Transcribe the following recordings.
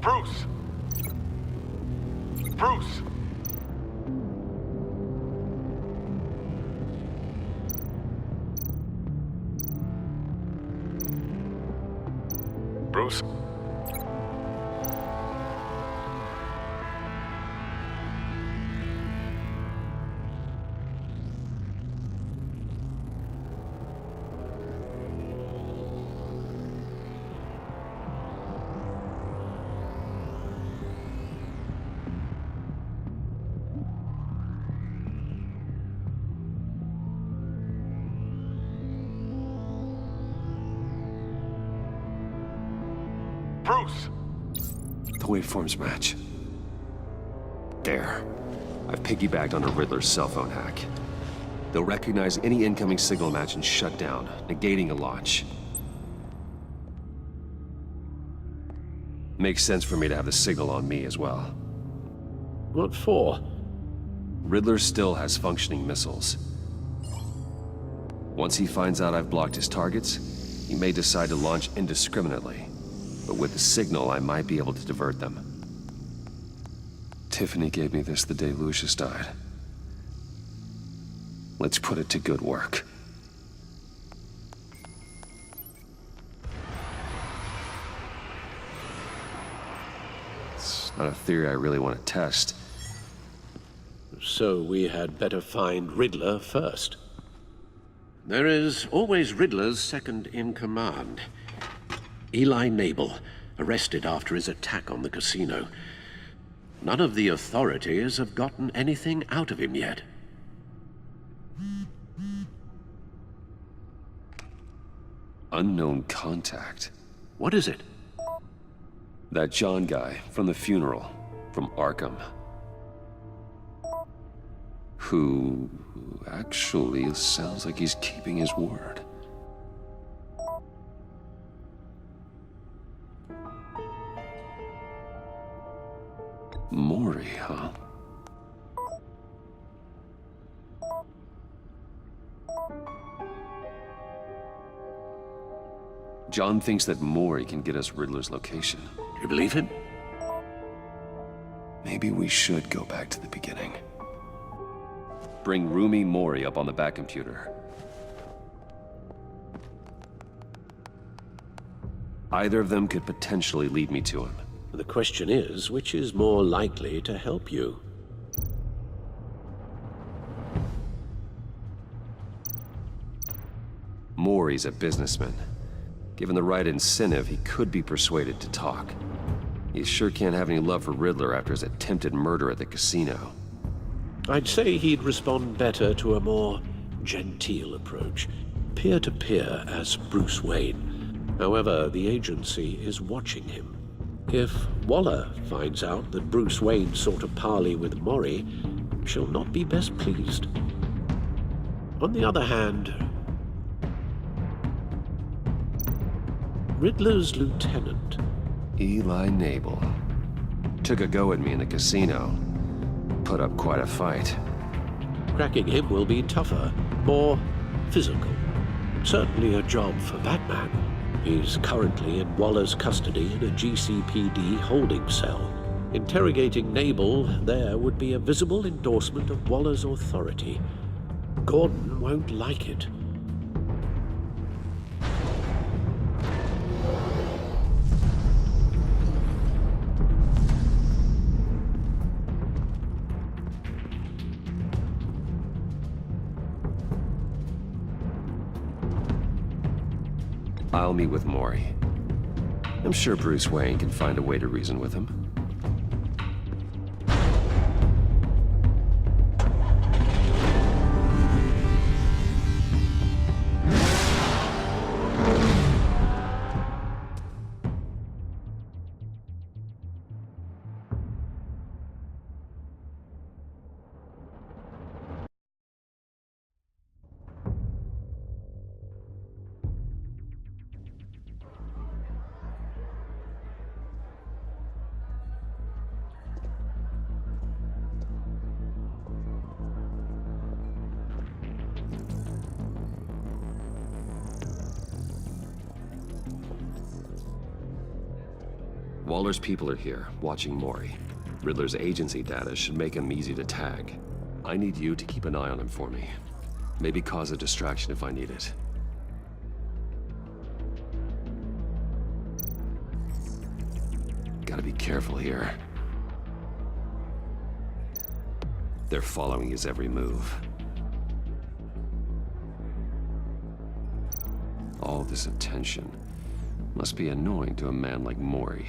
Bruce! Bruce! Bruce? Bruce! The waveforms match. There. I've piggybacked on a Riddler's cell phone hack. They'll recognize any incoming signal match and shut down, negating a launch. Makes sense for me to have the signal on me as well. What for? Riddler still has functioning missiles. Once he finds out I've blocked his targets, he may decide to launch indiscriminately. But with the signal, I might be able to divert them. Tiffany gave me this the day Lucius died. Let's put it to good work. It's not a theory I really want to test. So we had better find Riddler first. There is always Riddler's second in command. Eli Nabel, arrested after his attack on the casino. None of the authorities have gotten anything out of him yet. Unknown contact. What is it? That John guy from the funeral, from Arkham. Who actually sounds like he's keeping his word. Maury, huh? John thinks that Maury can get us Riddler's location. Do you believe him? Maybe we should go back to the beginning. Bring Rumi Maury up on the back computer. Either of them could potentially lead me to him. The question is, which is more likely to help you? Maury's a businessman. Given the right incentive, he could be persuaded to talk. He sure can't have any love for Riddler after his attempted murder at the casino. I'd say he'd respond better to a more genteel approach, peer-to-peer as Bruce Wayne. However, the agency is watching him. If Waller finds out that Bruce Wayne sought a parley with Maury, she'll not be best pleased. On the other hand, Riddler's lieutenant, Eli Nabel, took a go at me in the casino. Put up quite a fight. cracking him will be tougher, more physical. Certainly a job for Batman. He's currently in Waller's custody in a GCPD holding cell. Interrogating Nabel there would be a visible endorsement of Waller's authority. Gordon won't like it. I'll meet with Maury. I'm sure Bruce Wayne can find a way to reason with him. Waller's people are here, watching Maury. Riddler's agency data should make him easy to tag. I need you to keep an eye on him for me. Maybe cause a distraction if I need it. Gotta be careful here. They're following his every move. All this attention must be annoying to a man like Maury.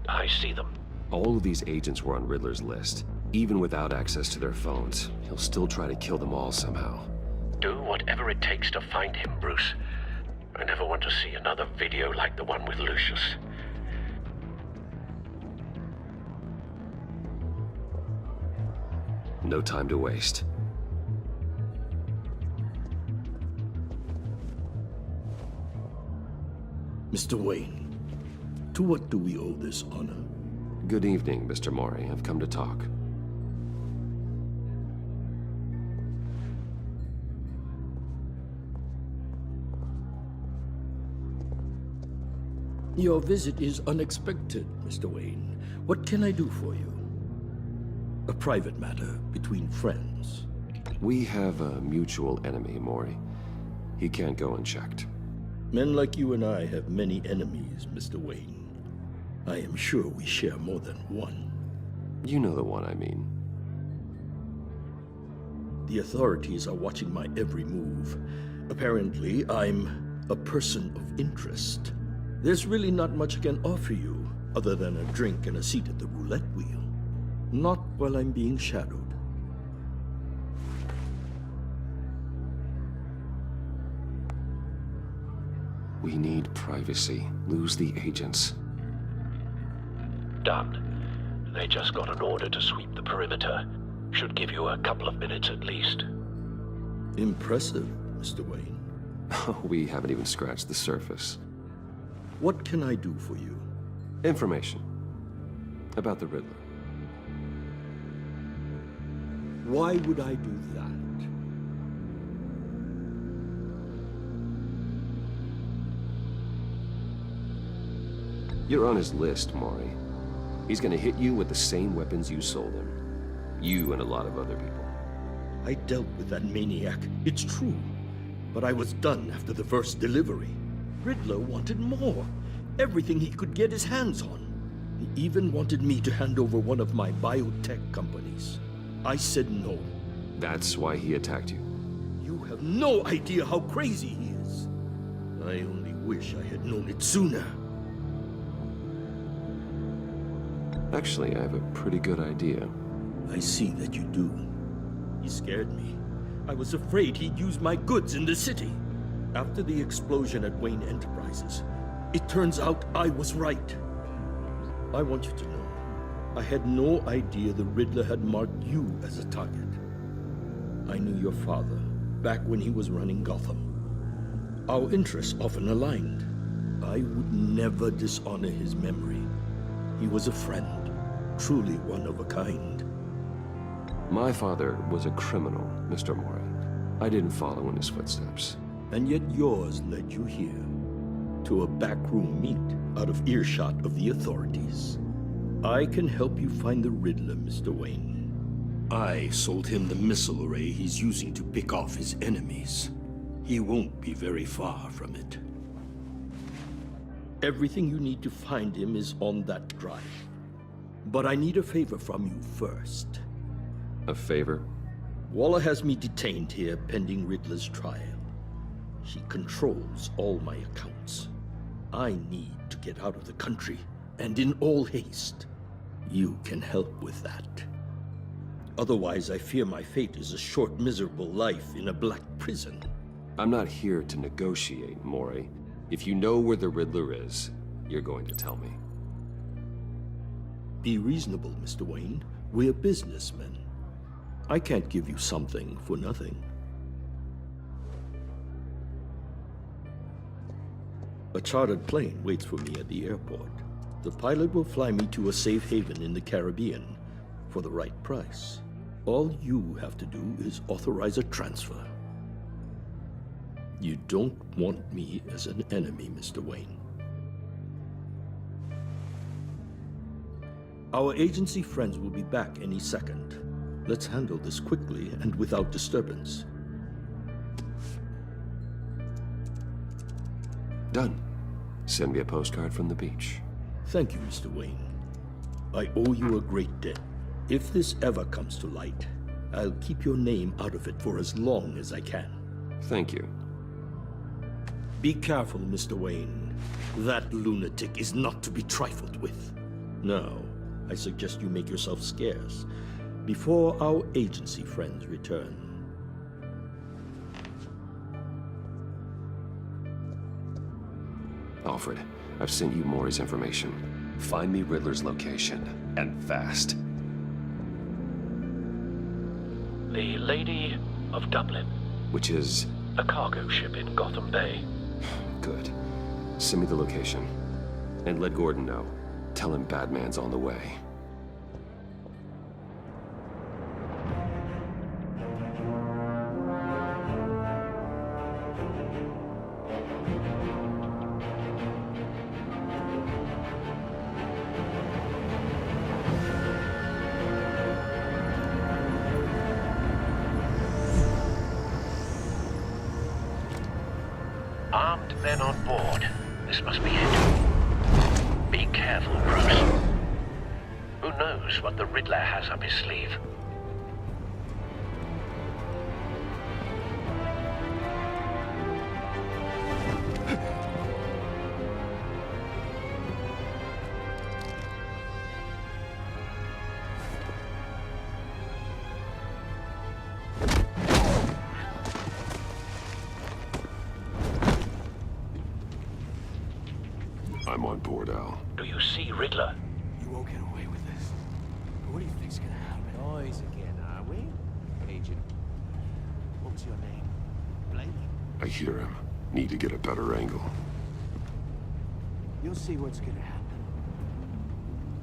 I see them. All of these agents were on Riddler's list. Even without access to their phones, he'll still try to kill them all somehow. Do whatever it takes to find him, Bruce. I never want to see another video like the one with Lucius. No time to waste. Mr. Wayne, to what do we owe this honor? Good evening, Mr. Maury. I've come to talk. Your visit is unexpected, Mr. Wayne. What can I do for you? A private matter between friends. We have a mutual enemy, Maury. He can't go unchecked. Men like you and I have many enemies, Mr. Wayne. I am sure we share more than one. You know the one I mean. The authorities are watching my every move. Apparently, I'm a person of interest. There's really not much I can offer you, other than a drink and a seat at the roulette wheel. Not while I'm being shadowed. We need privacy. Lose the agents. Done. They just got an order to sweep the perimeter. Should give you a couple of minutes at least. Impressive, Mr. Wayne. We haven't even scratched the surface. What can I do for you? Information. About the Riddler. Why would I do that? You're on his list, Maury. He's gonna hit you with the same weapons you sold him. You and a lot of other people. I dealt with that maniac, it's true. But I was done after the first delivery. Riddler wanted more. Everything he could get his hands on. He even wanted me to hand over one of my biotech companies. I said no. That's why he attacked you. You have no idea how crazy he is. I only wish I had known it sooner. Actually, I have a pretty good idea. I see that you do. He scared me. I was afraid he'd use my goods in the city. After the explosion at Wayne Enterprises, it turns out I was right. I want you to know, I had no idea the Riddler had marked you as a target. I knew your father back when he was running Gotham. Our interests often aligned. I would never dishonor his memory. He was a friend, truly one of a kind. My father was a criminal, Mr. Maury. I didn't follow in his footsteps. And yet yours led you here, to a backroom meet out of earshot of the authorities. I can help you find the Riddler, Mr. Wayne. I sold him the missile array he's using to pick off his enemies. He won't be very far from it. Everything you need to find him is on that drive. But I need a favor from you first. A favor? Waller has me detained here pending Riddler's trial. He controls all my accounts. I need to get out of the country, and in all haste. You can help with that. Otherwise, I fear my fate is a short, miserable life in a black prison. I'm not here to negotiate, Maury. If you know where the Riddler is, you're going to tell me. Be reasonable, Mr. Wayne. We're businessmen. I can't give you something for nothing. A chartered plane waits for me at the airport. The pilot will fly me to a safe haven in the Caribbean for the right price. All you have to do is authorize a transfer. You don't want me as an enemy, Mr. Wayne. Our agency friends will be back any second. Let's handle this quickly and without disturbance. Done. Send me a postcard from the beach. Thank you, Mr. Wayne. I owe you a great debt. If this ever comes to light, I'll keep your name out of it for as long as I can. Thank you. Be careful, Mr. Wayne. That lunatic is not to be trifled with. Now, I suggest you make yourself scarce before our agency friends return. Alfred, I've sent you Maury's information. Find me Riddler's location, and fast. The Lady of Dublin. Which is... A cargo ship in Gotham Bay. good. Send me the location. And let Gordon know. Tell him Batman's on the way. Armed men on board. This must be it. Be careful, Bruce. Who knows what the Riddler has up his sleeve? I'm on board, Al. Do you see Riddler? You won't get away with this. What do you think's gonna happen? Noise again, are we? Agent, what's your name? Blake? I hear him. Need to get a better angle. You'll see what's gonna happen.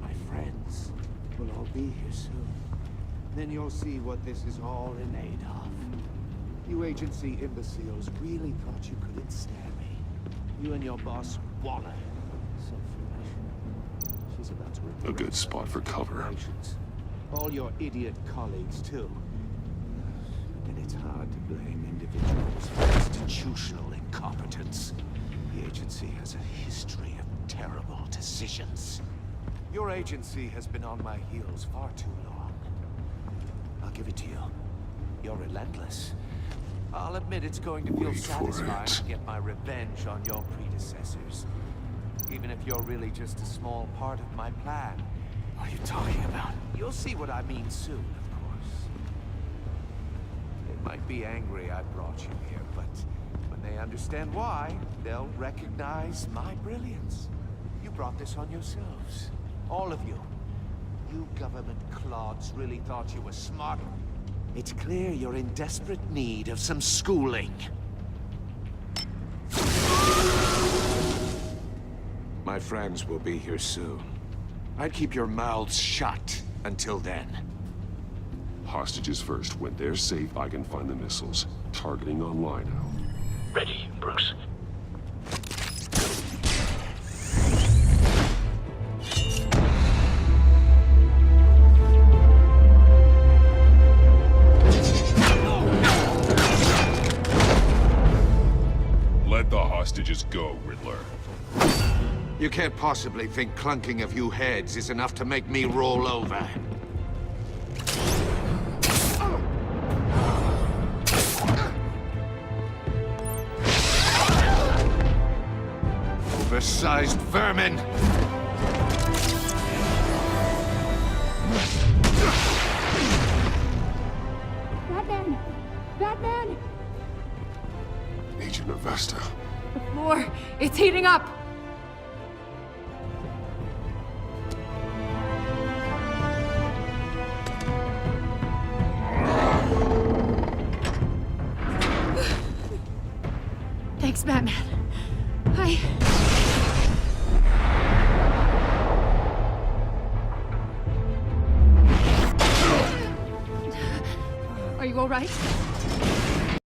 My friends will all be here soon. Then you'll see what this is all in aid of. You agency imbeciles really thought you could ensnare me. You and your boss, Waller. So foolish. She's about to A good spot for cover. operations. All your idiot colleagues, too. And it's hard to blame individuals for institutional incompetence. The agency has a history of terrible decisions. Your agency has been on my heels far too long. I'll give it to you. You're relentless. I'll admit it's going to feel Wait for satisfying it. to get my revenge on your predecessors. Even if you're really just a small part of my plan. What are you talking about? You'll see what I mean soon, of course. They might be angry I brought you here, but when they understand why, they'll recognize my brilliance. You brought this on yourselves. All of you. You government clods really thought you were smart. It's clear you're in desperate need of some schooling. My friends will be here soon. I'd keep your mouths shut until then. Hostages first. When they're safe, I can find the missiles. Targeting online, Al. Ready, Bruce. Let the hostages go, Riddler. You can't possibly think clunking a few heads is enough to make me roll over. Oversized vermin! Batman! Batman! Agent Avesta. The floor, it's heating up! Thanks, Batman. Are you all right?